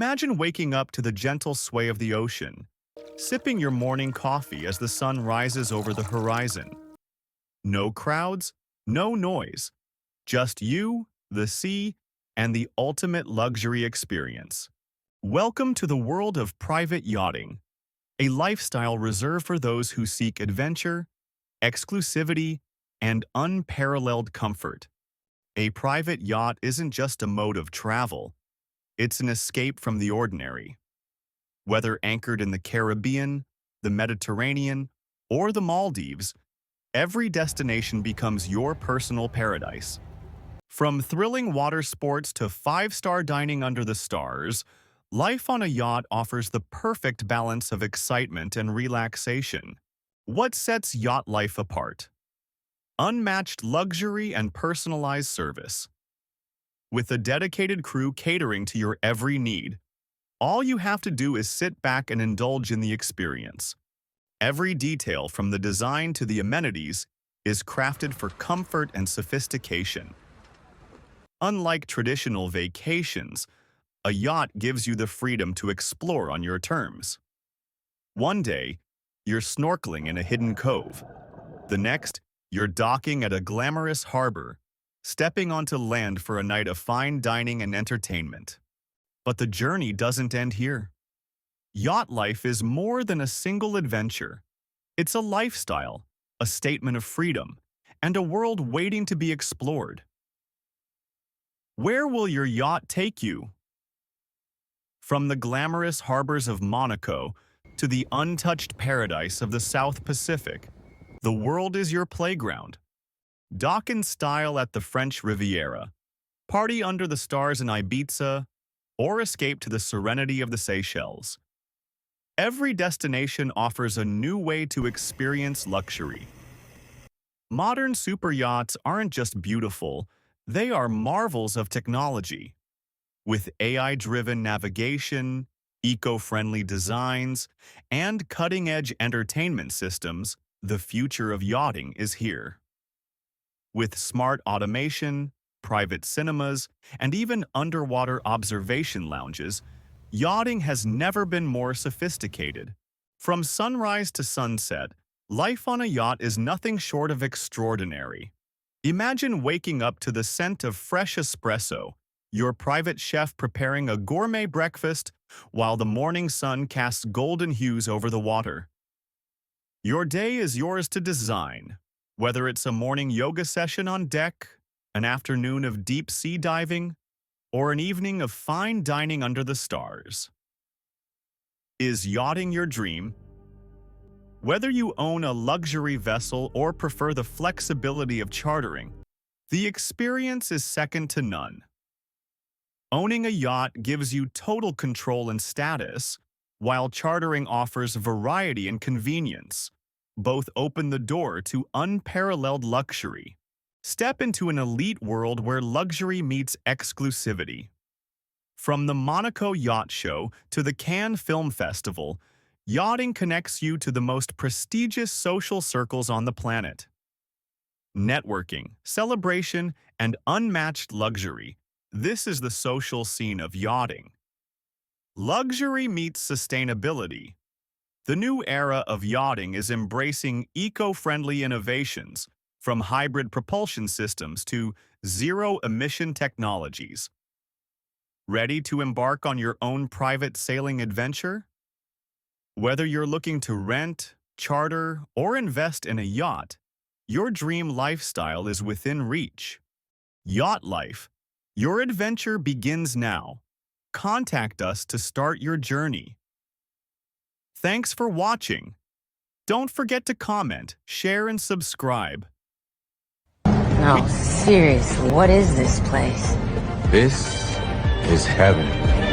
Imagine waking up to the gentle sway of the ocean, sipping your morning coffee as the sun rises over the horizon. No crowds, no noise, just you, the sea, and the ultimate luxury experience. Welcome to the world of private yachting, a lifestyle reserved for those who seek adventure, exclusivity, and unparalleled comfort. A private yacht isn't just a mode of travel, it's an escape from the ordinary. Whether anchored in the Caribbean, the Mediterranean, or the Maldives, every destination becomes your personal paradise. From thrilling water sports to five-star dining under the stars, life on a yacht offers the perfect balance of excitement and relaxation. What sets yacht life apart? Unmatched luxury and personalized service. With a dedicated crew catering to your every need, all you have to do is sit back and indulge in the experience. Every detail from the design to the amenities is crafted for comfort and sophistication. Unlike traditional vacations, a yacht gives you the freedom to explore on your terms. One day, you're snorkeling in a hidden cove. The next, you're docking at a glamorous harbor, stepping onto land for a night of fine dining and entertainment. But the journey doesn't end here. Yacht life is more than a single adventure. It's a lifestyle, a statement of freedom, and a world waiting to be explored. Where will your yacht take you? From the glamorous harbors of Monaco to the untouched paradise of the South Pacific, the world is your playground. Dock in style at the French Riviera, party under the stars in Ibiza, or escape to the serenity of the Seychelles. Every destination offers a new way to experience luxury. Modern superyachts aren't just beautiful, they are marvels of technology. With AI-driven navigation, eco-friendly designs, and cutting-edge entertainment systems, the future of yachting is here. With smart automation, private cinemas, and even underwater observation lounges, yachting has never been more sophisticated. From sunrise to sunset, life on a yacht is nothing short of extraordinary. Imagine waking up to the scent of fresh espresso, your private chef preparing a gourmet breakfast while the morning sun casts golden hues over the water. Your day is yours to design, whether it's a morning yoga session on deck, an afternoon of deep sea diving, or an evening of fine dining under the stars. Is yachting your dream? Whether you own a luxury vessel or prefer the flexibility of chartering, the experience is second to none. Owning a yacht gives you total control and status, while chartering offers variety and convenience. Both open the door to unparalleled luxury. Step into an elite world where luxury meets exclusivity. From the Monaco Yacht Show to the Cannes Film Festival, yachting connects you to the most prestigious social circles on the planet. Networking, celebration, and unmatched luxury. This is the social scene of yachting. Luxury meets sustainability. The new era of yachting is embracing eco-friendly innovations, from hybrid propulsion systems to zero-emission technologies. Ready to embark on your own private sailing adventure? Whether you're looking to rent, charter, or invest in a yacht, your dream lifestyle is within reach. Yacht Life. Your adventure begins now. Contact us to start your journey. Thanks for watching. Don't forget to comment, share, and subscribe. No, seriously, what is this place? This is heaven.